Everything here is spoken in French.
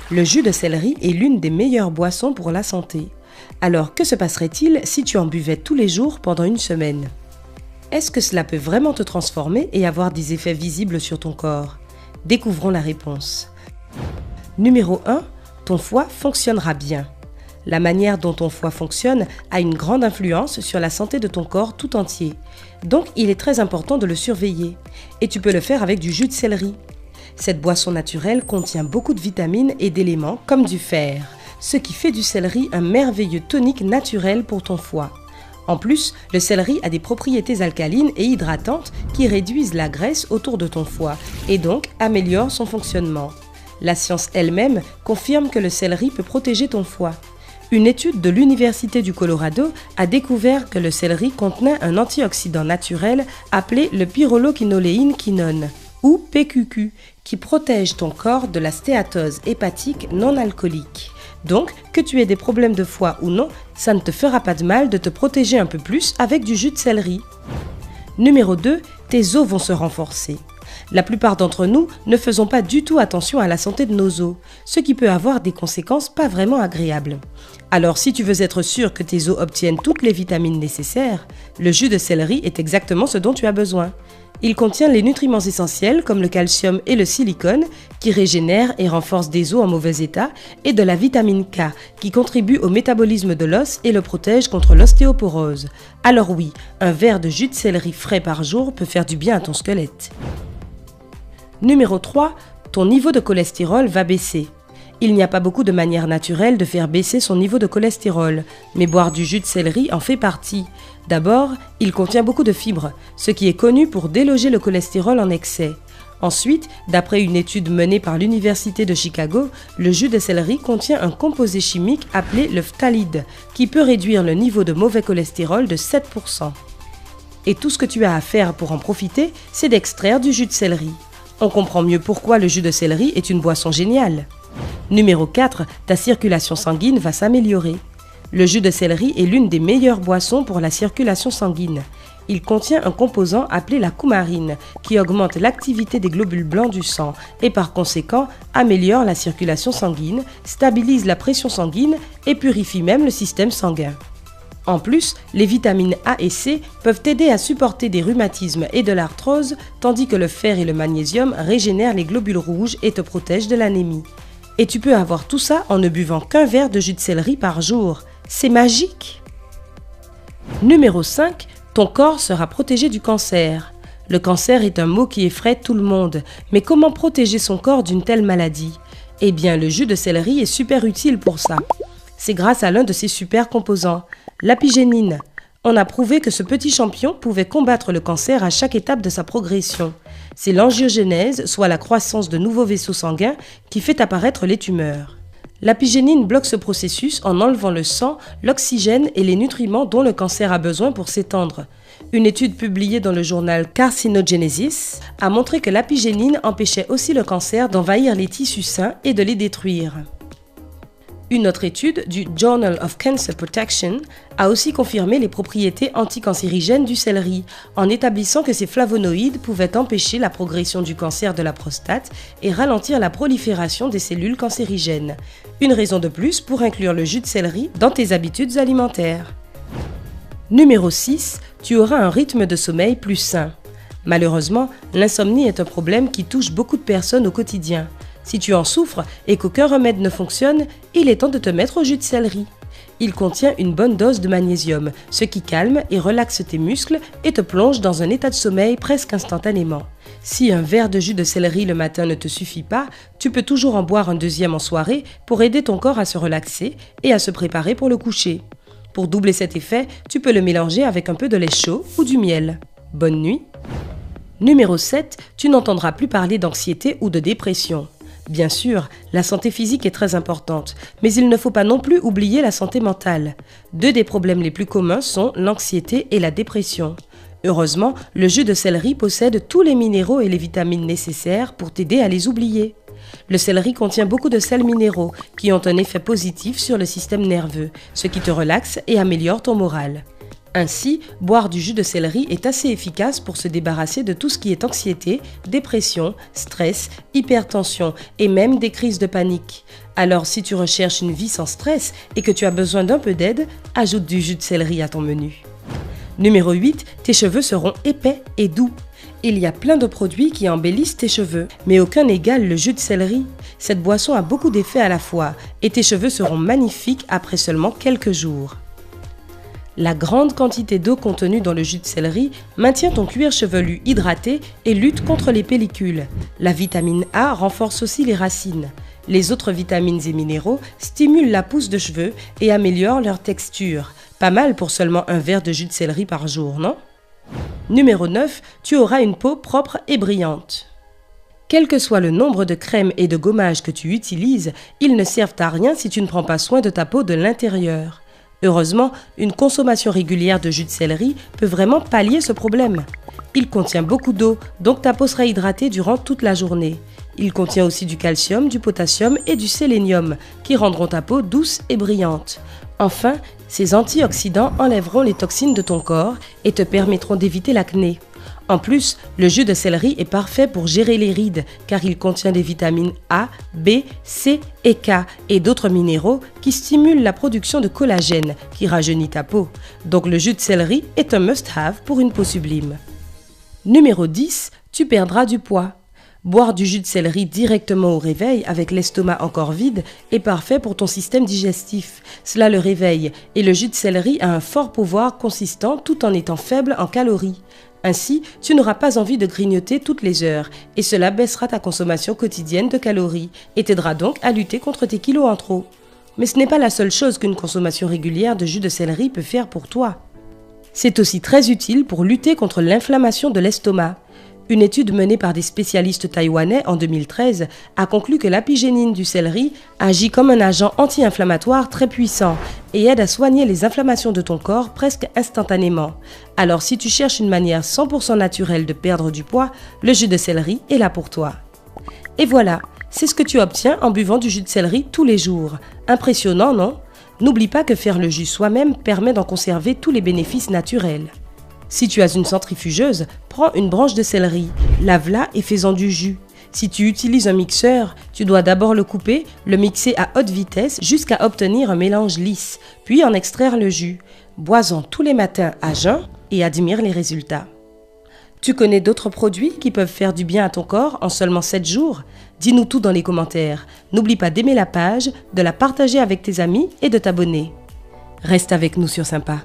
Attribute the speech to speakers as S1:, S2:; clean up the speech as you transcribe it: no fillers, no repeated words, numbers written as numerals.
S1: Le jus de céleri est l'une des meilleures boissons pour la santé. Alors que se passerait-il si tu en buvais tous les jours pendant une semaine? Est-ce que cela peut vraiment te transformer et avoir des effets visibles sur ton corps? Découvrons la réponse. Numéro 1. Ton foie fonctionnera bien. La manière dont ton foie fonctionne a une grande influence sur la santé de ton corps tout entier. Donc, il est très important de le surveiller. Et tu peux le faire avec du jus de céleri. Cette boisson naturelle contient beaucoup de vitamines et d'éléments comme du fer, ce qui fait du céleri un merveilleux tonique naturel pour ton foie. En plus, le céleri a des propriétés alcalines et hydratantes qui réduisent la graisse autour de ton foie et donc améliorent son fonctionnement. La science elle-même confirme que le céleri peut protéger ton foie. Une étude de l'Université du Colorado a découvert que le céleri contenait un antioxydant naturel appelé le pyrroloquinoléine-quinone, ou PQQ, qui protège ton corps de la stéatose hépatique non alcoolique. Donc, que tu aies des problèmes de foie ou non, ça ne te fera pas de mal de te protéger un peu plus avec du jus de céleri. Numéro 2, tes os vont se renforcer. La plupart d'entre nous ne faisons pas du tout attention à la santé de nos os, ce qui peut avoir des conséquences pas vraiment agréables. Alors si tu veux être sûr que tes os obtiennent toutes les vitamines nécessaires, le jus de céleri est exactement ce dont tu as besoin. Il contient les nutriments essentiels comme le calcium et le silicone qui régénèrent et renforcent des os en mauvais état et de la vitamine K qui contribue au métabolisme de l'os et le protège contre l'ostéoporose. Alors oui, un verre de jus de céleri frais par jour peut faire du bien à ton squelette. Numéro 3, ton niveau de cholestérol va baisser. Il n'y a pas beaucoup de manières naturelles de faire baisser son niveau de cholestérol, mais boire du jus de céleri en fait partie. D'abord, il contient beaucoup de fibres, ce qui est connu pour déloger le cholestérol en excès. Ensuite, d'après une étude menée par l'Université de Chicago, le jus de céleri contient un composé chimique appelé le phtalide, qui peut réduire le niveau de mauvais cholestérol de 7%. Et tout ce que tu as à faire pour en profiter, c'est d'extraire du jus de céleri. On comprend mieux pourquoi le jus de céleri est une boisson géniale. Numéro 4, ta circulation sanguine va s'améliorer. Le jus de céleri est l'une des meilleures boissons pour la circulation sanguine. Il contient un composant appelé la coumarine qui augmente l'activité des globules blancs du sang et par conséquent améliore la circulation sanguine, stabilise la pression sanguine et purifie même le système sanguin. En plus, les vitamines A et C peuvent t'aider à supporter des rhumatismes et de l'arthrose, tandis que le fer et le magnésium régénèrent les globules rouges et te protègent de l'anémie. Et tu peux avoir tout ça en ne buvant qu'un verre de jus de céleri par jour. C'est magique! Numéro 5, ton corps sera protégé du cancer. Le cancer est un mot qui effraie tout le monde, mais comment protéger son corps d'une telle maladie? Eh bien, le jus de céleri est super utile pour ça. C'est grâce à l'un de ses super composants, l'apigénine. On a prouvé que ce petit champion pouvait combattre le cancer à chaque étape de sa progression. C'est l'angiogénèse, soit la croissance de nouveaux vaisseaux sanguins, qui fait apparaître les tumeurs. L'apigénine bloque ce processus en enlevant le sang, l'oxygène et les nutriments dont le cancer a besoin pour s'étendre. Une étude publiée dans le journal Carcinogenesis a montré que l'apigénine empêchait aussi le cancer d'envahir les tissus sains et de les détruire. Une autre étude du Journal of Cancer Protection a aussi confirmé les propriétés anticancérigènes du céleri, en établissant que ces flavonoïdes pouvaient empêcher la progression du cancer de la prostate et ralentir la prolifération des cellules cancérigènes. Une raison de plus pour inclure le jus de céleri dans tes habitudes alimentaires. Numéro 6, tu auras un rythme de sommeil plus sain. Malheureusement, l'insomnie est un problème qui touche beaucoup de personnes au quotidien. Si tu en souffres et qu'aucun remède ne fonctionne, il est temps de te mettre au jus de céleri. Il contient une bonne dose de magnésium, ce qui calme et relaxe tes muscles et te plonge dans un état de sommeil presque instantanément. Si un verre de jus de céleri le matin ne te suffit pas, tu peux toujours en boire un deuxième en soirée pour aider ton corps à se relaxer et à se préparer pour le coucher. Pour doubler cet effet, tu peux le mélanger avec un peu de lait chaud ou du miel. Bonne nuit! Numéro 7, tu n'entendras plus parler d'anxiété ou de dépression. Bien sûr, la santé physique est très importante, mais il ne faut pas non plus oublier la santé mentale. Deux des problèmes les plus communs sont l'anxiété et la dépression. Heureusement, le jus de céleri possède tous les minéraux et les vitamines nécessaires pour t'aider à les oublier. Le céleri contient beaucoup de sels minéraux qui ont un effet positif sur le système nerveux, ce qui te relaxe et améliore ton moral. Ainsi, boire du jus de céleri est assez efficace pour se débarrasser de tout ce qui est anxiété, dépression, stress, hypertension et même des crises de panique. Alors si tu recherches une vie sans stress et que tu as besoin d'un peu d'aide, ajoute du jus de céleri à ton menu. Numéro 8, tes cheveux seront épais et doux. Il y a plein de produits qui embellissent tes cheveux, mais aucun n'égale le jus de céleri. Cette boisson a beaucoup d'effets à la fois et tes cheveux seront magnifiques après seulement quelques jours. La grande quantité d'eau contenue dans le jus de céleri maintient ton cuir chevelu hydraté et lutte contre les pellicules. La vitamine A renforce aussi les racines. Les autres vitamines et minéraux stimulent la pousse de cheveux et améliorent leur texture. Pas mal pour seulement un verre de jus de céleri par jour, non? Numéro 9, tu auras une peau propre et brillante. Quel que soit le nombre de crèmes et de gommages que tu utilises, ils ne servent à rien si tu ne prends pas soin de ta peau de l'intérieur. Heureusement, une consommation régulière de jus de céleri peut vraiment pallier ce problème. Il contient beaucoup d'eau, donc ta peau sera hydratée durant toute la journée. Il contient aussi du calcium, du potassium et du sélénium, qui rendront ta peau douce et brillante. Enfin, ces antioxydants enlèveront les toxines de ton corps et te permettront d'éviter l'acné. En plus, le jus de céleri est parfait pour gérer les rides car il contient des vitamines A, B, C et K et d'autres minéraux qui stimulent la production de collagène qui rajeunit ta peau. Donc le jus de céleri est un must-have pour une peau sublime. Numéro 10, tu perdras du poids. Boire du jus de céleri directement au réveil avec l'estomac encore vide est parfait pour ton système digestif. Cela le réveille et le jus de céleri a un fort pouvoir consistant tout en étant faible en calories. Ainsi, tu n'auras pas envie de grignoter toutes les heures et cela baissera ta consommation quotidienne de calories et t'aidera donc à lutter contre tes kilos en trop. Mais ce n'est pas la seule chose qu'une consommation régulière de jus de céleri peut faire pour toi. C'est aussi très utile pour lutter contre l'inflammation de l'estomac. Une étude menée par des spécialistes taïwanais en 2013 a conclu que l'apigénine du céleri agit comme un agent anti-inflammatoire très puissant et aide à soigner les inflammations de ton corps presque instantanément. Alors si tu cherches une manière 100% naturelle de perdre du poids, le jus de céleri est là pour toi. Et voilà, c'est ce que tu obtiens en buvant du jus de céleri tous les jours. Impressionnant, non? N'oublie pas que faire le jus soi-même permet d'en conserver tous les bénéfices naturels. Si tu as une centrifugeuse, prends une branche de céleri, lave-la et fais-en du jus. Si tu utilises un mixeur, tu dois d'abord le couper, le mixer à haute vitesse jusqu'à obtenir un mélange lisse, puis en extraire le jus. Bois-en tous les matins à jeun et admire les résultats. Tu connais d'autres produits qui peuvent faire du bien à ton corps en seulement 7 jours? Dis-nous tout dans les commentaires. N'oublie pas d'aimer la page, de la partager avec tes amis et de t'abonner. Reste avec nous sur Sympa.